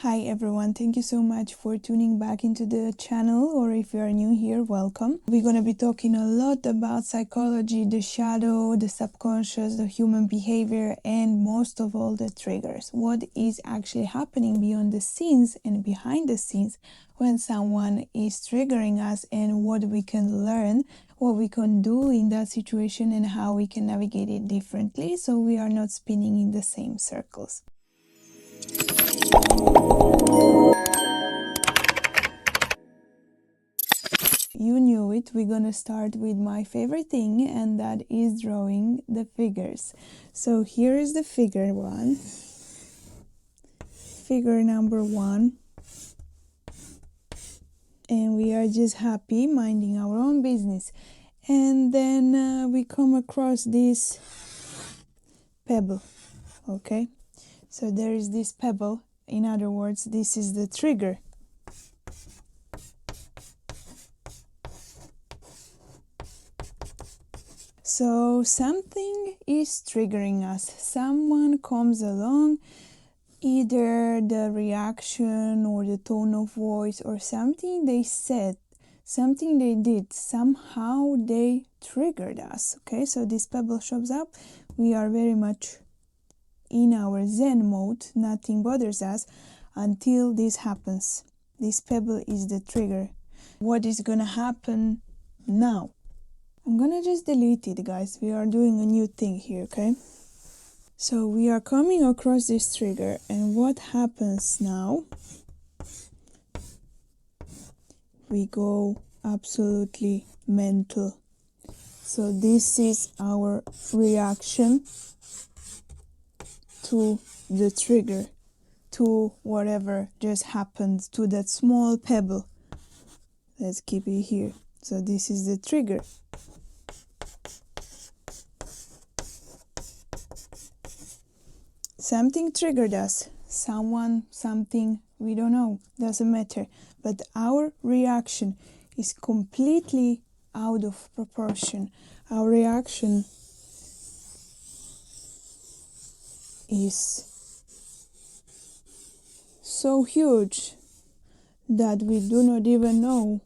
Hi everyone, thank you so much for tuning back into the channel, or if you are new here, welcome. We're going to be talking a lot about psychology, the shadow, the subconscious, the human behavior, and most of all the triggers. What is actually happening beyond the scenes and behind the scenes when someone is triggering us, and what we can learn, what we can do in that situation, and how we can navigate it differently so we are not spinning in the same circles. You knew it, we're gonna start with my favorite thing, and that is drawing the figures. So here is the figure one, figure number one, and we are just happy minding our own business. And then we come across this pebble. Okay, so there is this pebble. In other words, this is the trigger. So something is triggering us. Someone comes along, either the reaction or the tone of voice or something they said, something they did, somehow they triggered us. Okay, so this pebble shows up. We are very much in our Zen mode. Nothing bothers us until this happens. This pebble is the trigger. What is gonna happen now? I'm gonna just delete it, guys. We are doing a new thing here, okay? So we are coming across this trigger, and what happens now? We go absolutely mental. So this is our reaction to the trigger, to whatever just happened, to that small pebble. Let's keep it here. So this is the trigger. Something triggered us, someone, something, we don't know, doesn't matter. But our reaction is completely out of proportion. Our reaction is so huge that we do not even know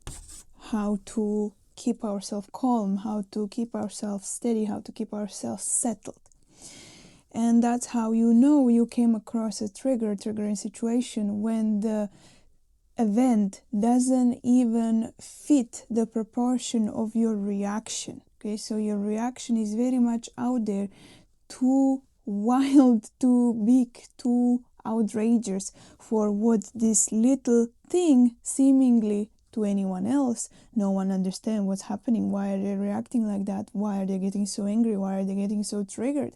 how to keep ourselves calm, how to keep ourselves steady, how to keep ourselves settled. And that's how you know you came across a triggering situation, when the event doesn't even fit the proportion of your reaction. Okay, so your reaction is very much out there, too wild, too big, too outrageous for what this little thing seemingly to anyone else. No one understands what's happening. Why are they reacting like that? Why are they getting so angry? Why are they getting so triggered?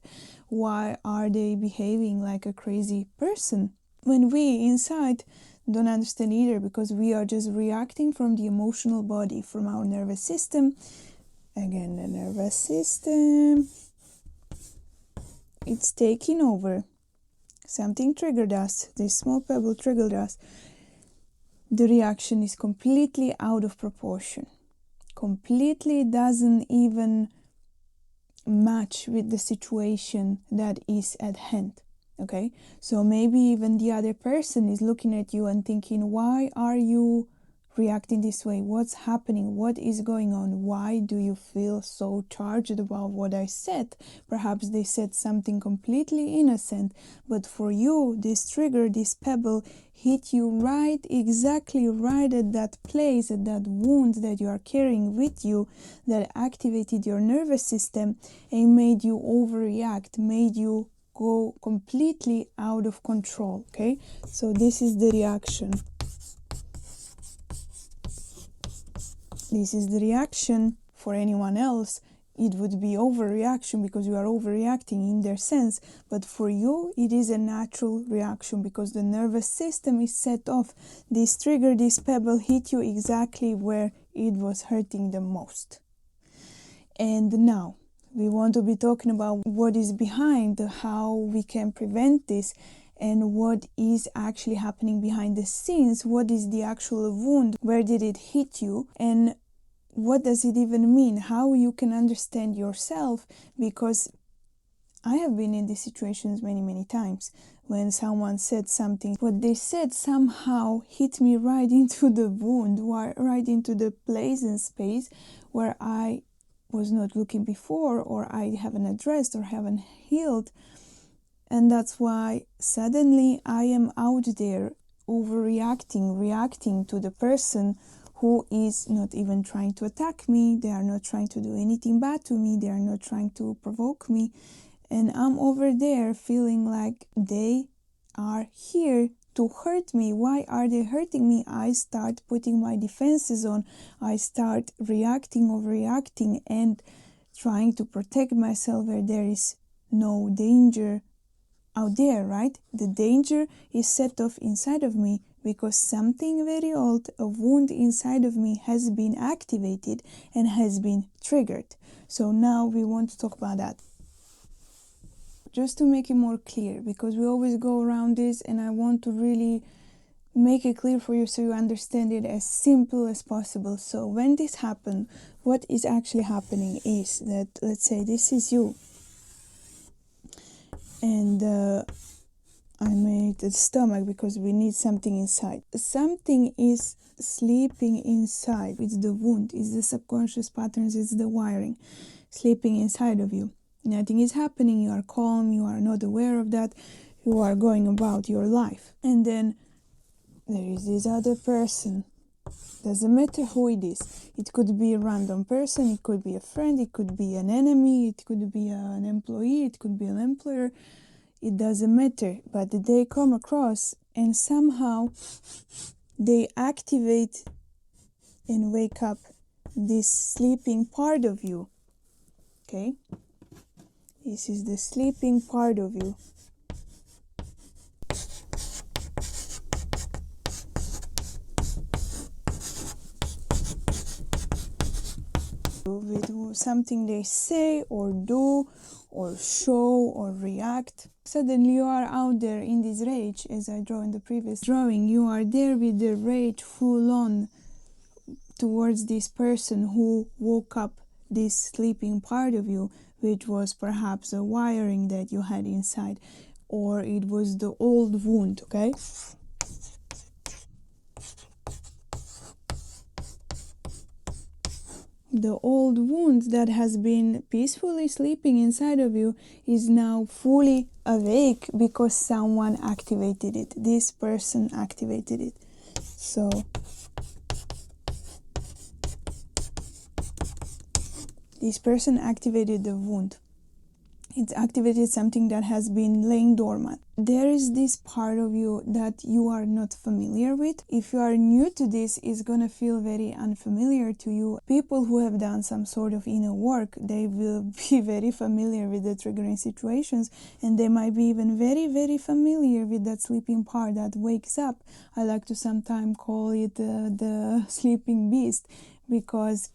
Why are they behaving like a crazy person? When we inside don't understand either, because we are just reacting from the emotional body, from our nervous system. Again, the nervous system, it's taking over. Something triggered us. This small pebble triggered us. The reaction is completely out of proportion. Completely doesn't even match with the situation that is at hand. Okay, so maybe even the other person is looking at you and thinking, why are you reacting this way? What's happening? What is going on? Why do you feel so charged about what I said? Perhaps they said something completely innocent, but for you, this trigger, this pebble hit you right, exactly right at that place, at that wound that you are carrying with you, that activated your nervous system and made you overreact, made you go completely out of control. Okay, so this is the reaction. This is the reaction. For anyone else, it would be overreaction because you are overreacting in their sense. But for you, it is a natural reaction because the nervous system is set off. This trigger, this pebble hit you exactly where it was hurting the most. And now, we want to be talking about what is behind, how we can prevent this, and what is actually happening behind the scenes. What is the actual wound? Where did it hit you? And what does it even mean? How you can understand yourself? Because I have been in these situations many times when someone said something. What they said somehow hit me right into the wound, right into the place and space where I was not looking before, or I haven't addressed or haven't healed. And that's why suddenly I am out there reacting to the person who is not even trying to attack me. They are not trying to do anything bad to me. They are not trying to provoke me. And I'm over there feeling like they are here to hurt me. Why are they hurting me? I start putting my defenses on. I start overreacting and trying to protect myself where there is no danger out there, right? The danger is set off inside of me because something very old, a wound inside of me, has been activated and has been triggered. So now we want to talk about that. Just to make it more clear, because we always go around this, and I want to really make it clear for you so you understand it as simple as possible. So when this happens, what is actually happening is that, let's say this is you, and I made the stomach because we need something inside. Something is sleeping inside. It's the wound, it's the subconscious patterns, it's the wiring sleeping inside of you. Nothing is happening, you are calm, you are not aware of that, you are going about your life. And then there is this other person. Doesn't matter who it is. It could be a random person, it could be a friend, it could be an enemy, it could be an employee, it could be an employer. It doesn't matter, but they come across and somehow they activate and wake up this sleeping part of you. Okay? This is the sleeping part of you. With something they say or do or show or react. Suddenly you are out there in this rage, as I draw in the previous drawing. You are there with the rage full on towards this person who woke up this sleeping part of you, which was perhaps a wiring that you had inside, or it was the old wound, okay? The old wound that has been peacefully sleeping inside of you is now fully awake because someone activated it. This person activated it. So this person activated the wound. It activated something that has been laying dormant. There is this part of you that you are not familiar with. If you are new to this, it's gonna feel very unfamiliar to you. People who have done some sort of inner work, they will be very familiar with the triggering situations, and they might be even very, very familiar with that sleeping part that wakes up. I like to sometimes call it the sleeping beast, because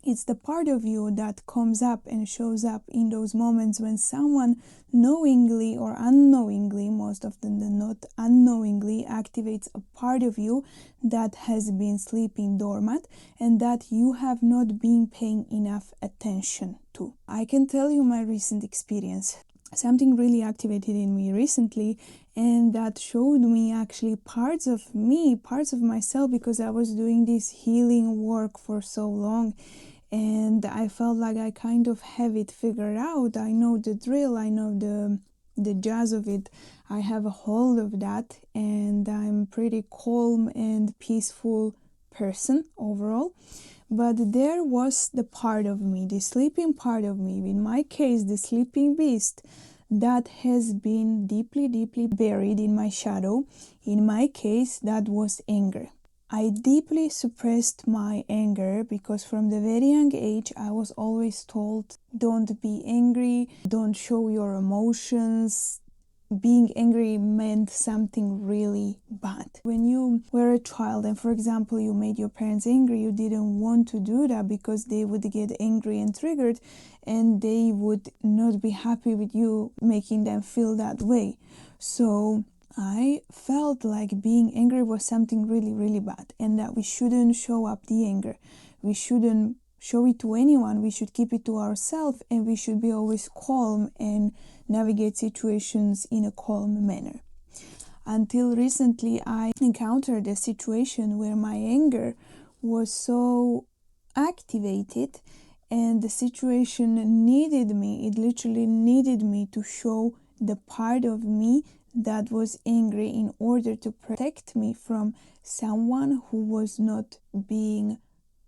it's the part of you that comes up and shows up in those moments when someone knowingly or unknowingly, most often than not unknowingly, activates a part of you that has been sleeping dormant and that you have not been paying enough attention to. I can tell you my recent experience. Something really activated in me recently, and that showed me actually parts of me, parts of myself, because I was doing this healing work for so long. And I felt like I kind of have it figured out. I know the drill, I know the jazz of it. I have a hold of that, and I'm pretty calm and peaceful person overall. But there was the part of me, the sleeping part of me, in my case, the sleeping beast, that has been deeply, deeply buried in my shadow. In my case, that was anger. I deeply suppressed my anger because from the very young age I was always told, don't be angry, don't show your emotions. Being angry meant something really bad. When you were a child and, for example, you made your parents angry, you didn't want to do that because they would get angry and triggered, and they would not be happy with you making them feel that way. So I felt like being angry was something really, really bad, and that we shouldn't show up the anger. We shouldn't show it to anyone. We should keep it to ourselves, and we should be always calm and navigate situations in a calm manner. Until recently, I encountered a situation where my anger was so activated, and the situation needed me. It literally needed me to show the part of me that was angry in order to protect me from someone who was not being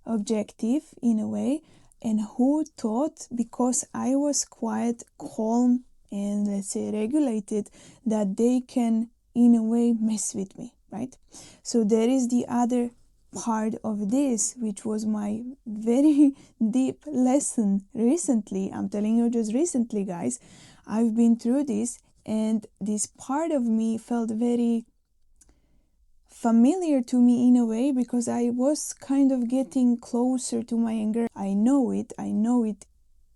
objective in a way, and who thought, because I was quite calm and, let's say, regulated, that they can in a way mess with me, right? So there is the other part of this, which was my very deep lesson recently. I'm telling you, just recently, guys, I've been through this, and this part of me felt very familiar to me in a way, because I was kind of getting closer to my anger. I know it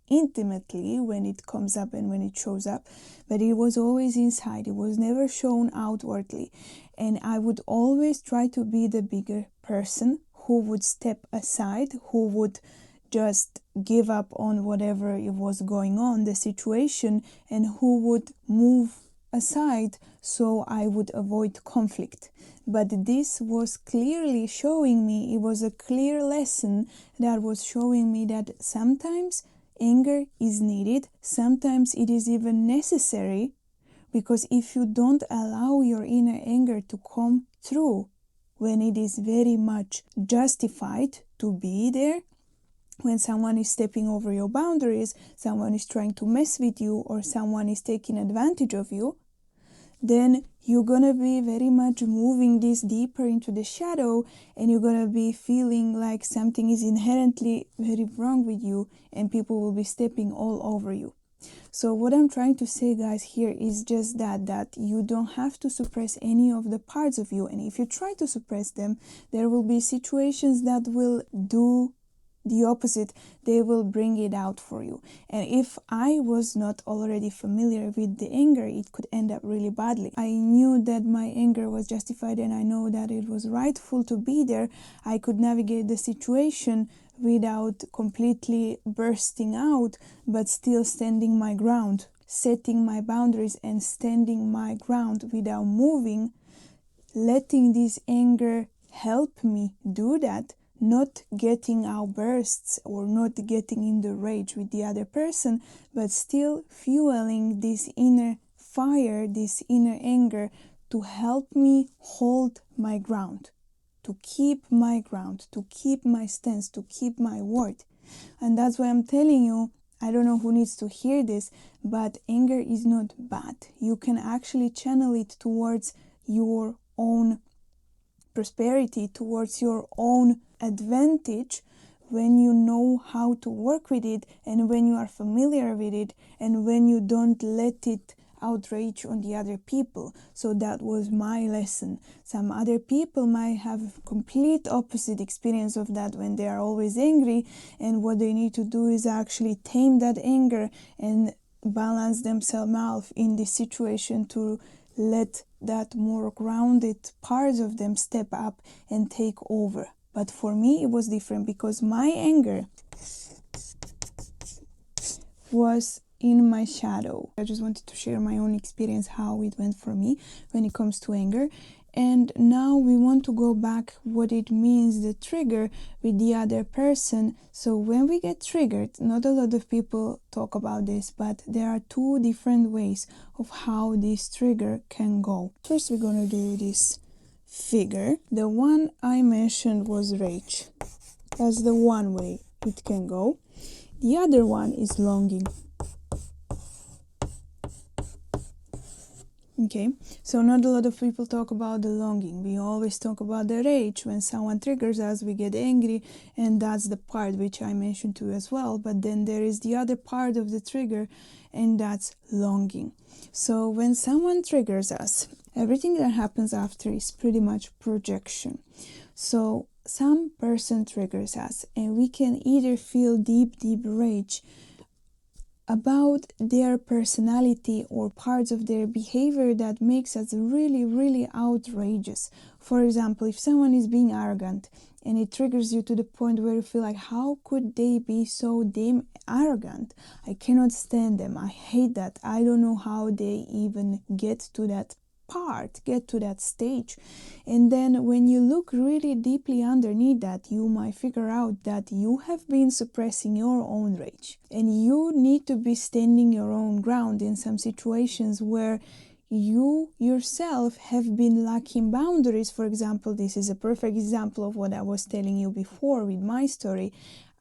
intimately when it comes up and when it shows up, but it was always inside. It was never shown outwardly, and I would always try to be the bigger person who would step aside, who would just give up on whatever it was going on, the situation, and who would move aside so I would avoid conflict. But this was clearly showing me, it was a clear lesson that was showing me that sometimes anger is needed, sometimes it is even necessary, because if you don't allow your inner anger to come through when it is very much justified to be there, when someone is stepping over your boundaries, someone is trying to mess with you, or someone is taking advantage of you, then you're gonna be very much moving this deeper into the shadow, and you're gonna be feeling like something is inherently very wrong with you, and people will be stepping all over you. So what I'm trying to say, guys, here is just that you don't have to suppress any of the parts of you, and if you try to suppress them, there will be situations that will do the opposite. They will bring it out for you. And if I was not already familiar with the anger, it could end up really badly. I knew that my anger was justified, and I know that it was rightful to be there. I could navigate the situation without completely bursting out, but still standing my ground, setting my boundaries and standing my ground without moving, letting this anger help me do that, not getting outbursts or not getting in the rage with the other person, but still fueling this inner fire, this inner anger, to help me hold my ground, to keep my ground, to keep my stance, to keep my word. And that's why I'm telling you, I don't know who needs to hear this, but anger is not bad. You can actually channel it towards your own prosperity, towards your own advantage, when you know how to work with it, and when you are familiar with it, and when you don't let it outrage on the other people. So that was my lesson. Some other people might have complete opposite experience of that, when they are always angry, and what they need to do is actually tame that anger and balance themselves out in this situation to let that more grounded parts of them step up and take over. But for me, it was different, because my anger was in my shadow. I just wanted to share my own experience, how it went for me when it comes to anger. And now we want to go back what it means, the trigger with the other person. So when we get triggered, not a lot of people talk about this, but there are two different ways of how this trigger can go. First, we're gonna do this figure. The one I mentioned was rage. That's the one way it can go. The other one is longing. Okay, so not a lot of people talk about the longing. We always talk about the rage. When someone triggers us, we get angry, and that's the part which I mentioned too as well. But then there is the other part of the trigger, and that's longing. So when someone triggers us, everything that happens after is pretty much projection. So some person triggers us, and we can either feel deep rage about their personality or parts of their behavior that makes us really, really outrageous. For example, if someone is being arrogant and it triggers you to the point where you feel like, how could they be so damn arrogant? I cannot stand them. I hate that. I don't know how they even get to that get to that stage. And then when you look really deeply underneath that, you might figure out that you have been suppressing your own rage, and you need to be standing your own ground in some situations where you yourself have been lacking boundaries. For example, this is a perfect example of what I was telling you before with my story.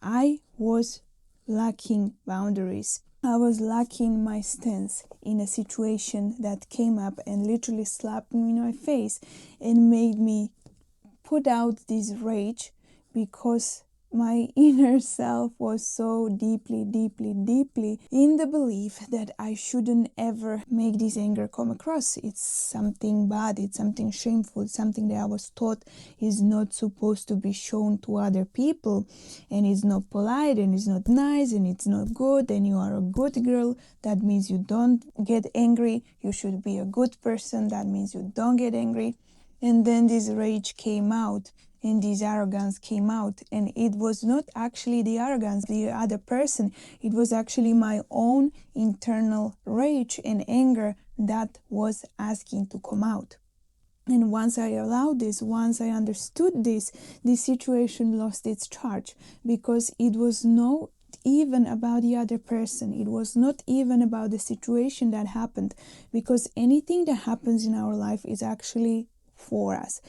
I was lacking boundaries. I was lacking my stance in a situation that came up and literally slapped me in my face and made me put out this rage, because my inner self was so deeply in the belief that I shouldn't ever make this anger come across. It's something bad, it's something shameful, it's something that I was taught is not supposed to be shown to other people, and it's not polite, and it's not nice, and it's not good, and you are a good girl, that means you don't get angry, you should be a good person, that means you don't get angry. And then this rage came out, and this arrogance came out, and it was not actually the arrogance, the other person, it was actually my own internal rage and anger that was asking to come out. And once I allowed this, once I understood this situation lost its charge, because it was not even about the other person, it was not even about the situation that happened, because anything that happens in our life is actually for us.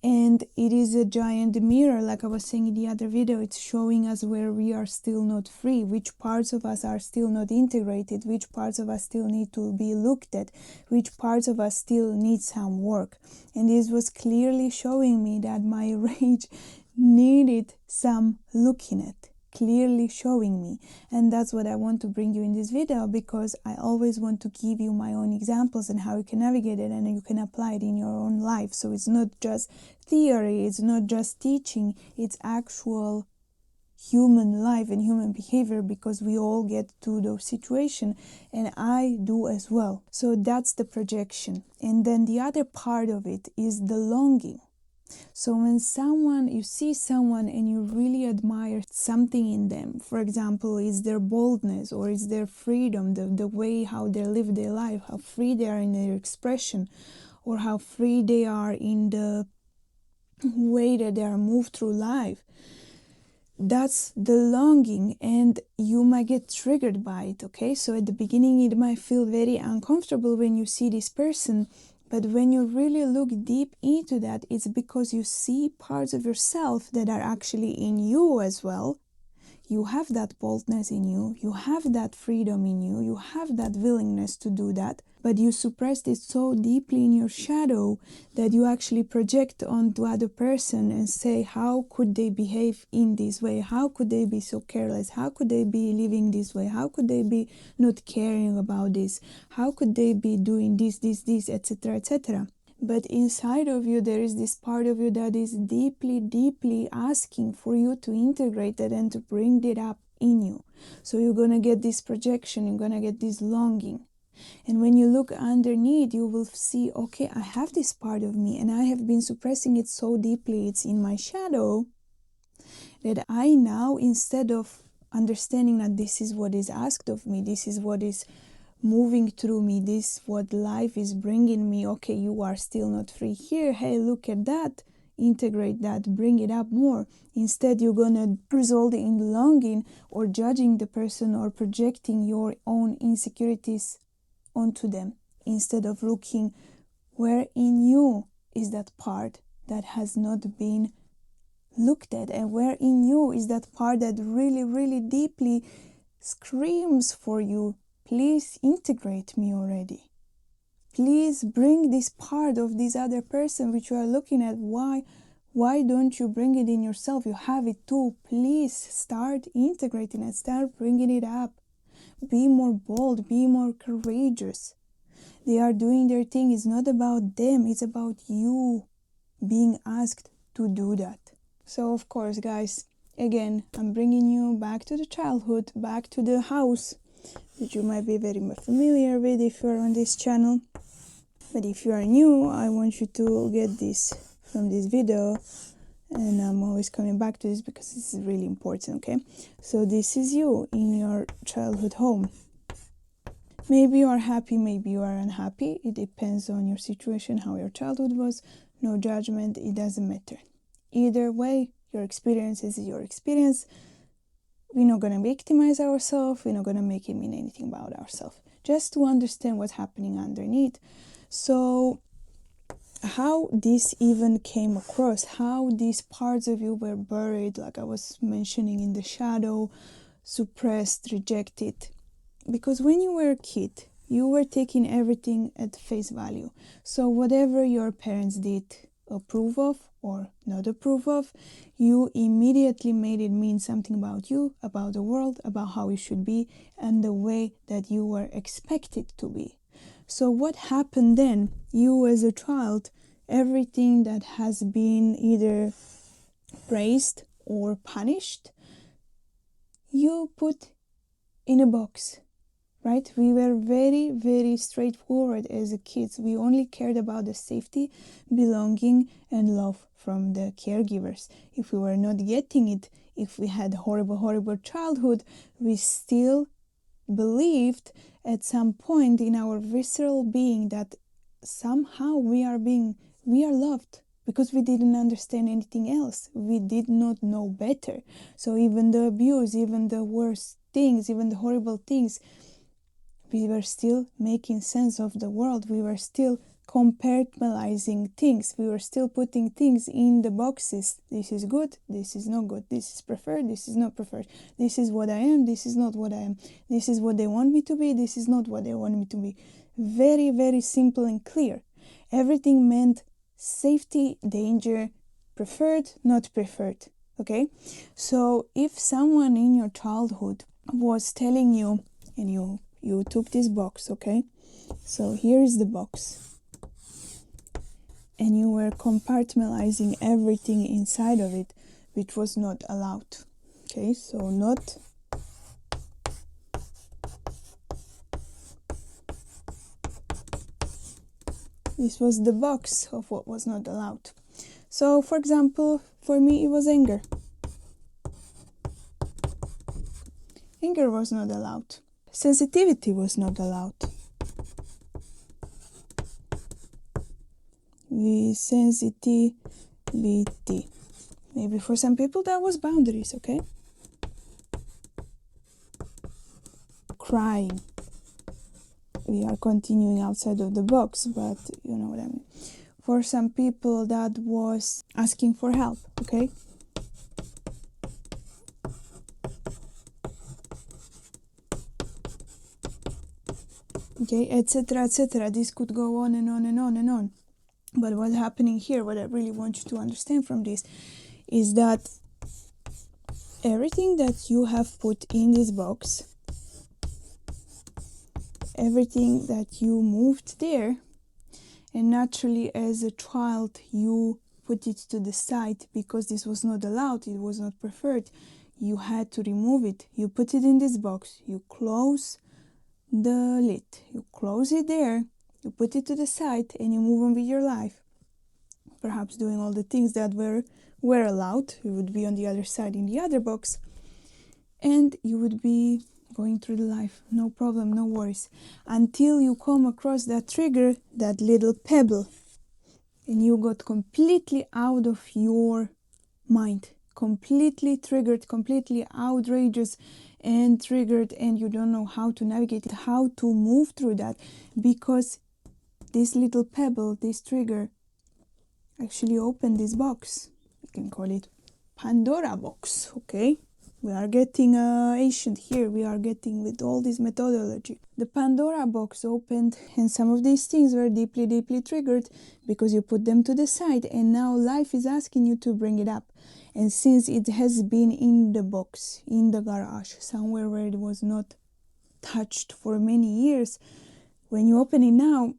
And it is a giant mirror, like I was saying in the other video. It's showing us where we are still not free, which parts of us are still not integrated, which parts of us still need to be looked at, which parts of us still need some work. And this was clearly showing me that my rage needed some looking at, clearly showing me. And that's what I want to bring you in this video, because I always want to give you my own examples and how you can navigate it and you can apply it in your own life. So it's not just theory, it's not just teaching, it's actual human life and human behavior, because we all get to those situations, and I do as well. So that's the projection. And then the other part of it is the longing. So when you see someone and you really admire something in them, for example, is their boldness or is their freedom, the way how they live their life, how free they are in their expression, or how free they are in the way that they are moved through life, that's the longing, and you might get triggered by it. Okay, so at the beginning it might feel very uncomfortable when you see this person, but when you really look deep into that, it's because you see parts of yourself that are actually in you as well. You have that boldness in you, you have that freedom in you, you have that willingness to do that, but you suppressed it so deeply in your shadow that you actually project onto other person and say, how could they behave in this way? How could they be so careless? How could they be living this way? How could they be not caring about this? How could they be doing this, etc., etc.? But inside of you, there is this part of you that is deeply asking for you to integrate it and to bring it up in you. So you're going to get this projection, you're going to get this longing. And when you look underneath, you will see, okay, I have this part of me and I have been suppressing it so deeply, it's in my shadow, that I now, instead of understanding that this is what is asked of me, this is what is moving through me, this what life is bringing me, okay, you are still not free here, hey, look at that, integrate that, bring it up more. Instead, you're gonna result in longing or judging the person or projecting your own insecurities onto them, instead of looking where in you is that part that has not been looked at, and where in you is that part that really deeply screams for you, please integrate me already. Please bring this part of this other person which you are looking at. Why don't you bring it in yourself? You have it too. Please start integrating it. Start bringing it up. Be more bold. Be more courageous. They are doing their thing. It's not about them. It's about you being asked to do that. So of course, guys, again, I'm bringing you back to the childhood, back to the house that you might be very familiar with if you're on this channel. But if you are new, I want you to get this from this video, and I'm always coming back to this because this is really important, okay? So this is you in your childhood home. Maybe you are happy, maybe you are unhappy. It depends on your situation, how your childhood was. No judgment, it doesn't matter. Either way, your experience is your experience. We're not going to victimize ourselves. We're not going to make it mean anything about ourselves. Just to understand what's happening underneath. So how this even came across, how these parts of you were buried, like I was mentioning, in the shadow, suppressed, rejected. Because when you were a kid, you were taking everything at face value. So whatever your parents did approve of or not approve of, you immediately made it mean something about you, about the world, about how you should be, and the way that you were expected to be. So what happened then? You as a child, everything that has been either praised or punished, you put in a box. Right? We were very, very straightforward as a kids. We only cared about the safety, belonging, and love from the caregivers. If we were not getting it, if we had horrible childhood, we still believed at some point in our visceral being that somehow we are loved, because we didn't understand anything else. We did not know better. So even the abuse, even the worst things, even the horrible things, we were still making sense of the world. We were still compartmentalizing things. We were still putting things in the boxes. This is good, this is not good, this is preferred, this is not preferred, this is what I am, this is not what I am, this is what they want me to be, this is not what they want me to be. Very, very simple and clear. Everything meant safety, danger, preferred, not preferred. Okay? So if someone in your childhood was telling you, and you took this box, okay? So here is the box. And you were compartmentalizing everything inside of it, which was not allowed. Okay, so not. This was the box of what was not allowed. So, for example, for me it was anger. Anger was not allowed. Sensitivity was not allowed. Sensitivity. Maybe for some people that was boundaries, okay? Crying. We are continuing outside of the box, but you know what I mean. For some people that was asking for help, okay? Okay, etc., etc. This could go on and on and on and on. But what's happening here, what I really want you to understand from this, is that everything that you have put in this box, everything that you moved there, and naturally as a child you put it to the side because this was not allowed, it was not preferred, you had to remove it. You put it in this box, you close the lid, you close it there, you put it to the side, and you move on with your life, perhaps doing all the things that were allowed. You would be on the other side in the other box, and you would be going through the life, no problem, no worries, until you come across that trigger, that little pebble, and you got completely out of your mind, completely triggered, completely outrageous and triggered, and you don't know how to navigate it, how to move through that, because this little pebble, this trigger, actually opened this box. We can call it Pandora box, okay? We are getting ancient here. We are getting with all this methodology. The Pandora box opened, and some of these things were deeply, deeply triggered because you put them to the side, and now life is asking you to bring it up. And since it has been in the box, in the garage, somewhere where it was not touched for many years, when you open it now,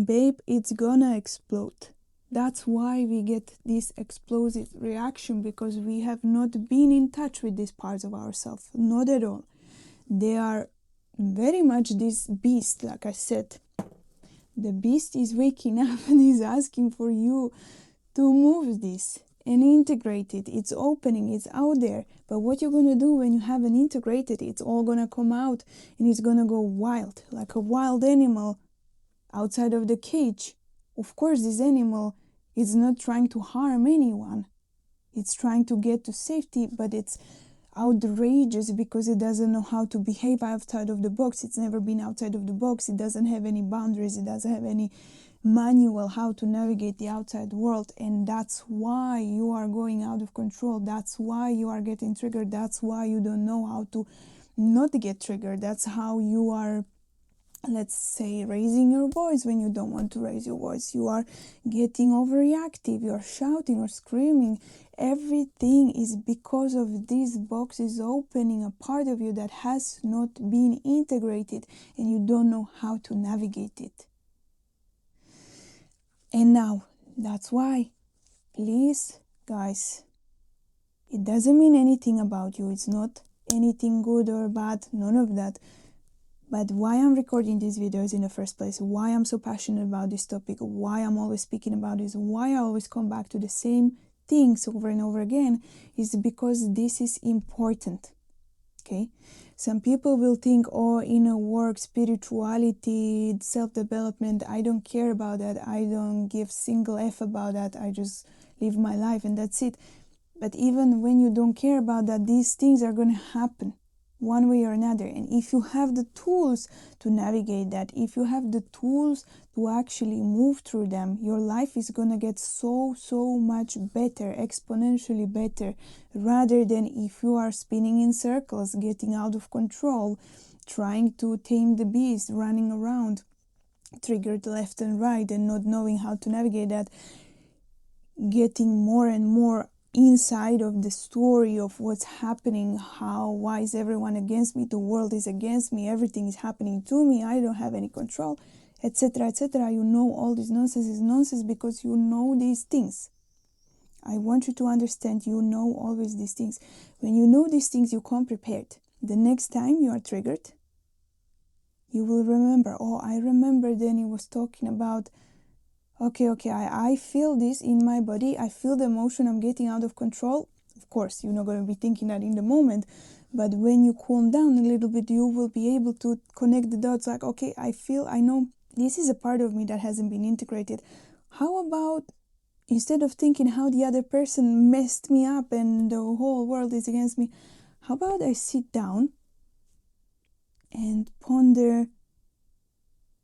babe, it's gonna explode. That's why we get this explosive reaction, because we have not been in touch with these parts of ourselves. Not at all. They are very much this beast, like I said. The beast is waking up and is asking for you to move this and integrate it. It's opening, it's out there. But what you're going to do when you haven't integrated, it's all going to come out and it's going to go wild, like a wild animal outside of the cage. Of course, this animal is not trying to harm anyone. It's trying to get to safety, but it's outrageous because it doesn't know how to behave outside of the box. It's never been outside of the box. It doesn't have any boundaries. It doesn't have any manual how to navigate the outside world. And that's why you are going out of control. That's why you are getting triggered. That's why you don't know how to not get triggered. That's how you are, let's say, raising your voice when you don't want to raise your voice. You are getting overreactive. You are shouting or screaming. Everything is because of this box is opening a part of you that has not been integrated and you don't know how to navigate it. And now, that's why, please, guys, it doesn't mean anything about you. It's not anything good or bad, none of that. But why I'm recording these videos in the first place, why I'm so passionate about this topic, why I'm always speaking about this, why I always come back to the same things over and over again, is because this is important. Okay? Some people will think, oh, inner work, spirituality, self-development, I don't care about that. I don't give single F about that. I just live my life and that's it. But even when you don't care about that, these things are going to happen one way or another. And if you have the tools to navigate that, if you have the tools to actually move through them, your life is going to get so much better, exponentially better, rather than if you are spinning in circles, getting out of control, trying to tame the beast, running around, triggered left and right and not knowing how to navigate that, getting more and more inside of the story of what's happening, why is everyone against me, the world is against me, everything is happening to me, I don't have any control, etc., etc. You know all this nonsense is nonsense because you know these things. I want you to understand, you know always these things. When you know these things, you come prepared. The next time you are triggered, you will remember, oh, I remember Danny was talking about, okay, I feel this in my body. I feel the emotion. I'm getting out of control. Of course, you're not going to be thinking that in the moment. But when you calm down a little bit, you will be able to connect the dots. Like, okay, I know this is a part of me that hasn't been integrated. How about, instead of thinking how the other person messed me up and the whole world is against me, how about I sit down and ponder,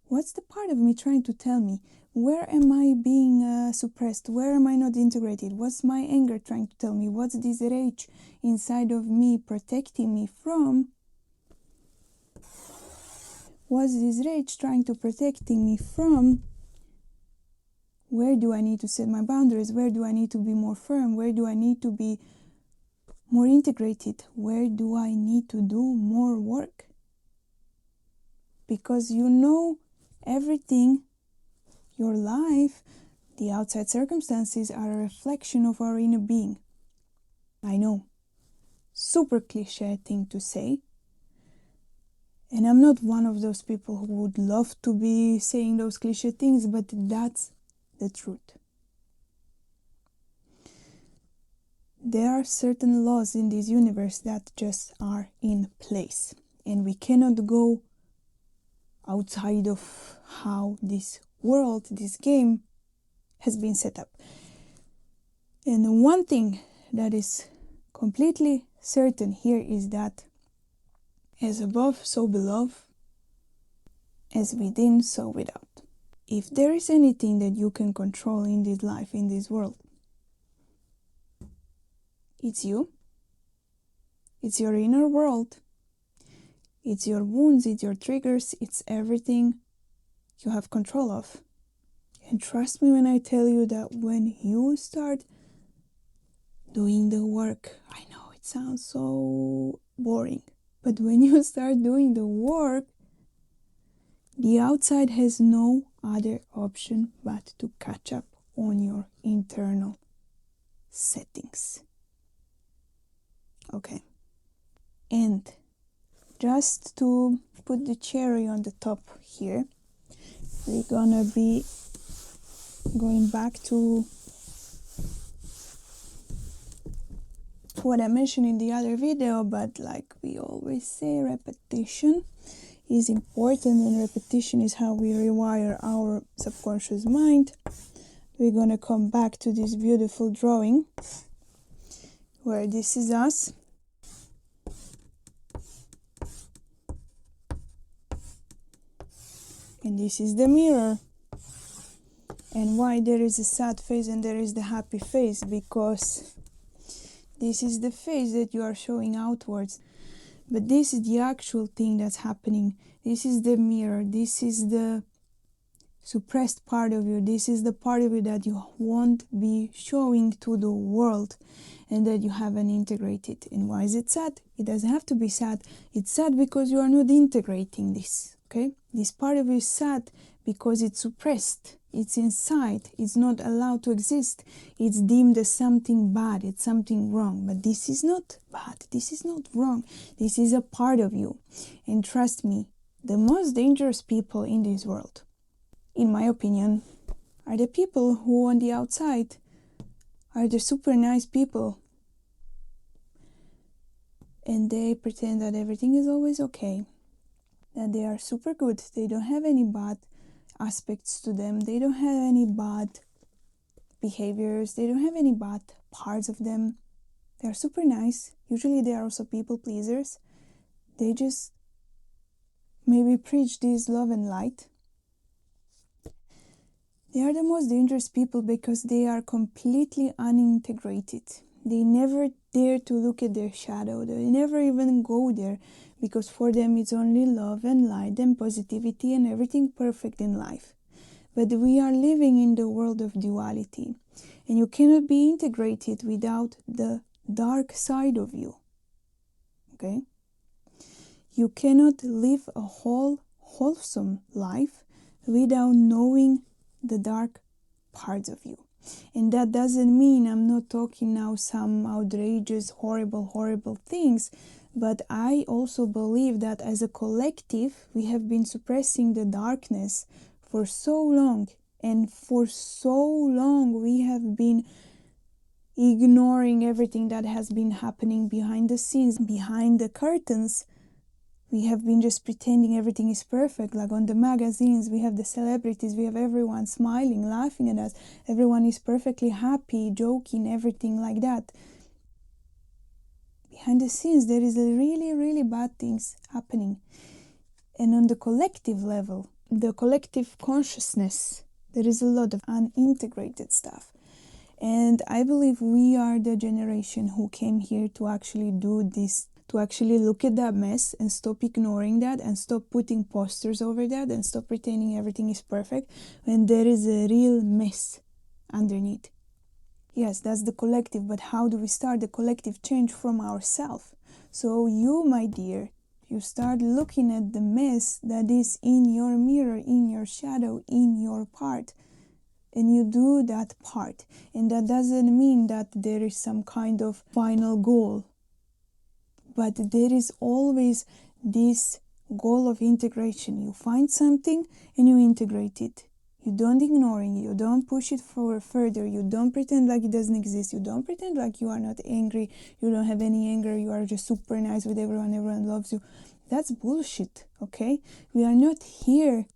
what's the part of me trying to tell me? Where am I being suppressed? Where am I not integrated? What's my anger trying to tell me? What's this rage inside of me protecting me from? What's this rage trying to protecting me from? Where do I need to set my boundaries? Where do I need to be more firm? Where do I need to be more integrated? Where do I need to do more work? Because you know everything. Your life, the outside circumstances are a reflection of our inner being. I know, super cliche thing to say. And I'm not one of those people who would love to be saying those cliche things, but that's the truth. There are certain laws in this universe that just are in place. And we cannot go outside of how this world, this game, has been set up. And one thing that is completely certain here is that as above, so below, as within, so without. If there is anything that you can control in this life, in this world, it's you. It's your inner world. It's your wounds, it's your triggers, it's everything you have control of. And trust me when I tell you that when you start doing the work, I know it sounds so boring, but when you start doing the work, the outside has no other option but to catch up on your internal settings. Okay. And just to put the cherry on the top here, we're gonna be going back to what I mentioned in the other video, but like we always say, repetition is important, and repetition is how we rewire our subconscious mind. We're gonna come back to this beautiful drawing where this is us. And this is the mirror. And why there is a sad face and there is the happy face? Because this is the face that you are showing outwards. But this is the actual thing that's happening. This is the mirror. This is the suppressed part of you. This is the part of you that you won't be showing to the world and that you haven't integrated. And why is it sad? It doesn't have to be sad. It's sad because you are not integrating this. Okay? This part of you is sad because it's suppressed. It's inside. It's not allowed to exist. It's deemed as something bad. It's something wrong. But this is not bad. This is not wrong. This is a part of you. And trust me, the most dangerous people in this world, in my opinion, are the people who on the outside are the super nice people. And they pretend that everything is always okay. That they are super good. They don't have any bad aspects to them. They don't have any bad behaviors. They don't have any bad parts of them. They are super nice. Usually they are also people pleasers. They just maybe preach this love and light. They are the most dangerous people because they are completely unintegrated. They never dare to look at their shadow. They never even go there because for them it's only love and light and positivity and everything perfect in life. But we are living in the world of duality, and you cannot be integrated without the dark side of you. Okay? You cannot live a wholesome life without knowing the dark parts of you. And that doesn't mean I'm not talking now some outrageous, horrible things, but I also believe that as a collective, we have been suppressing the darkness for so long, and for so long we have been ignoring everything that has been happening behind the scenes, behind the curtains. We have been just pretending everything is perfect. Like on the magazines, we have the celebrities, we have everyone smiling, laughing at us. Everyone is perfectly happy, joking, everything like that. Behind the scenes, there is really bad things happening. And on the collective level, the collective consciousness, there is a lot of unintegrated stuff. And I believe we are the generation who came here to actually do this, to actually look at that mess and stop ignoring that and stop putting posters over that and stop pretending everything is perfect when there is a real mess underneath. Yes, that's the collective, but how do we start the collective change from ourselves? So you, my dear, you start looking at the mess that is in your mirror, in your shadow, in your part. And you do that part. And that doesn't mean that there is some kind of final goal. But there is always this goal of integration. You find something and you integrate it. You don't ignore it. You don't push it further. You don't pretend like it doesn't exist. You don't pretend like you are not angry. You don't have any anger. You are just super nice with everyone. Everyone loves you. That's bullshit, okay? We are not here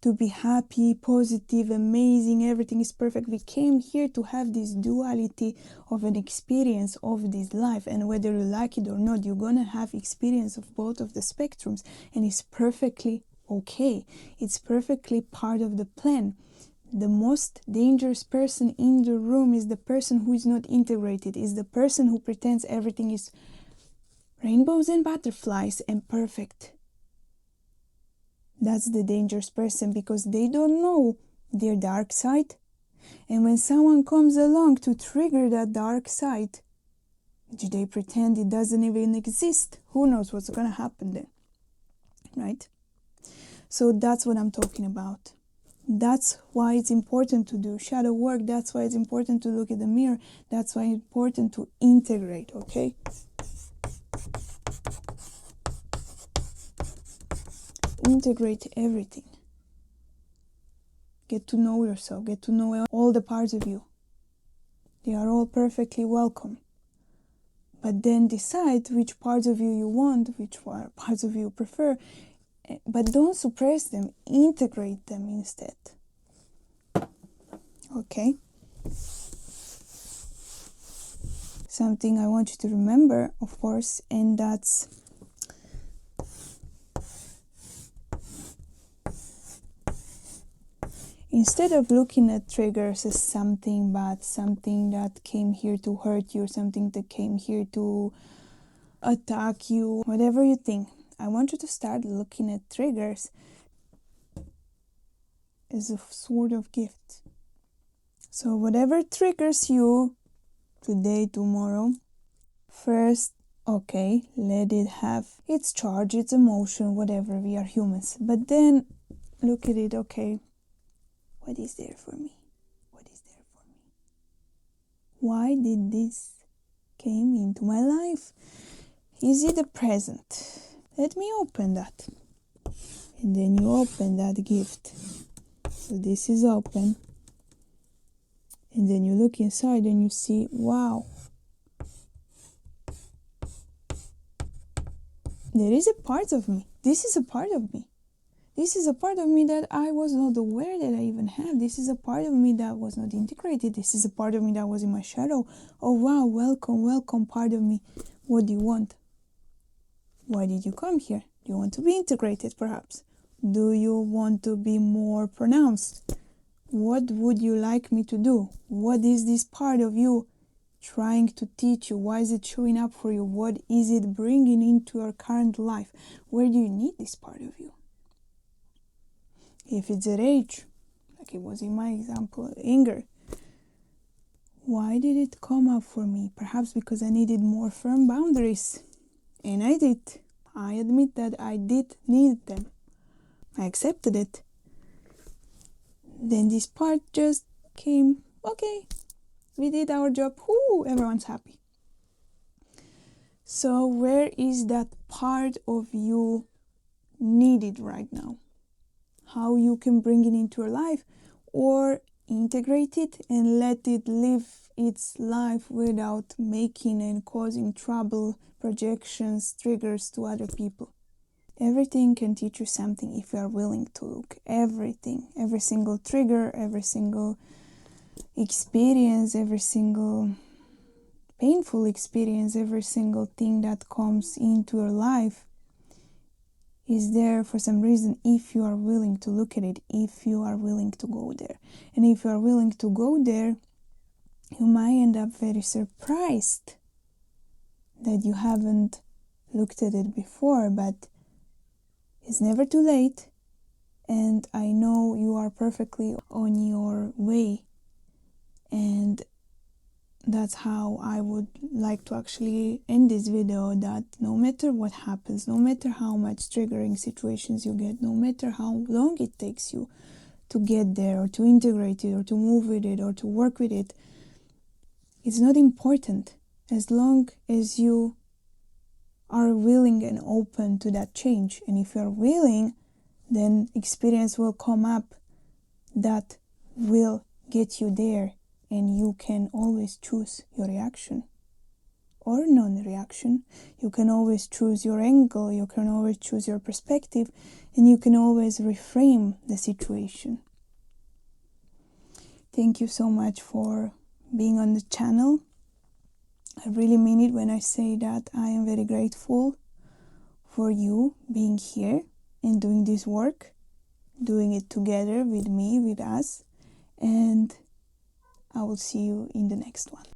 to be happy, positive, amazing, everything is perfect. We came here to have this duality of an experience of this life, and whether you like it or not, you're gonna have experience of both of the spectrums, and it's perfectly okay. It's perfectly part of the plan. The most dangerous person in the room is the person who is not integrated, is the person who pretends everything is rainbows and butterflies and perfect. That's the dangerous person, because they don't know their dark side. And when someone comes along to trigger that dark side, do they pretend it doesn't even exist? Who knows what's going to happen then, right? So that's what I'm talking about. That's why it's important to do shadow work. That's why it's important to look at the mirror. That's why it's important to integrate, okay? integrate everything. Get to know yourself, get to know all the parts of you. They are all perfectly welcome. But then decide which parts of you want, which parts of you prefer, but don't suppress them, integrate them instead. Okay? Something I want you to remember, of course, and that's instead of looking at triggers as something bad, something that came here to hurt you, something that came here to attack you, whatever you think, I want you to start looking at triggers as a sort of gift. So whatever triggers you today, tomorrow, first, okay, let it have its charge, its emotion, whatever, we are humans. But then look at it, okay, what is there for me? What is there for me? Why did this came into my life? Is it a present? Let me open that. And then you open that gift. So this is open. And then you look inside and you see, wow, there is a part of me. This is a part of me. This is a part of me that I was not aware that I even have. This is a part of me that was not integrated. This is a part of me that was in my shadow. Oh wow, welcome, welcome, part of me. What do you want? Why did you come here? Do you want to be integrated, perhaps? Do you want to be more pronounced? What would you like me to do? What is this part of you trying to teach you? Why is it showing up for you? What is it bringing into your current life? Where do you need this part of you? If it's a rage, like it was in my example, anger, why did it come up for me? Perhaps because I needed more firm boundaries. And I did. I admit that I did need them. I accepted it. Then this part just came, okay, we did our job, everyone's happy. So where is that part of you needed right now? How you can bring it into your life, or integrate it and let it live its life without making and causing trouble, projections, triggers to other people. Everything can teach you something if you are willing to look. Everything, every single trigger, every single experience, every single painful experience, every single thing that comes into your life is there for some reason if you are willing to look at it, if you are willing to go there. And if you are willing to go there, you might end up very surprised that you haven't looked at it before, but it's never too late, and I know you are perfectly on your way. And that's how I would like to actually end this video, that no matter what happens, no matter how much triggering situations you get, no matter how long it takes you to get there or to integrate it or to move with it or to work with it, it's not important as long as you are willing and open to that change. And if you're willing, then experience will come up that will get you there, and you can always choose your reaction or non-reaction. You can always choose your angle, you can always choose your perspective, and you can always reframe the situation. Thank you so much for being on the channel. I really mean it when I say that I am very grateful for you being here and doing this work, doing it together with me, with us, and I will see you in the next one.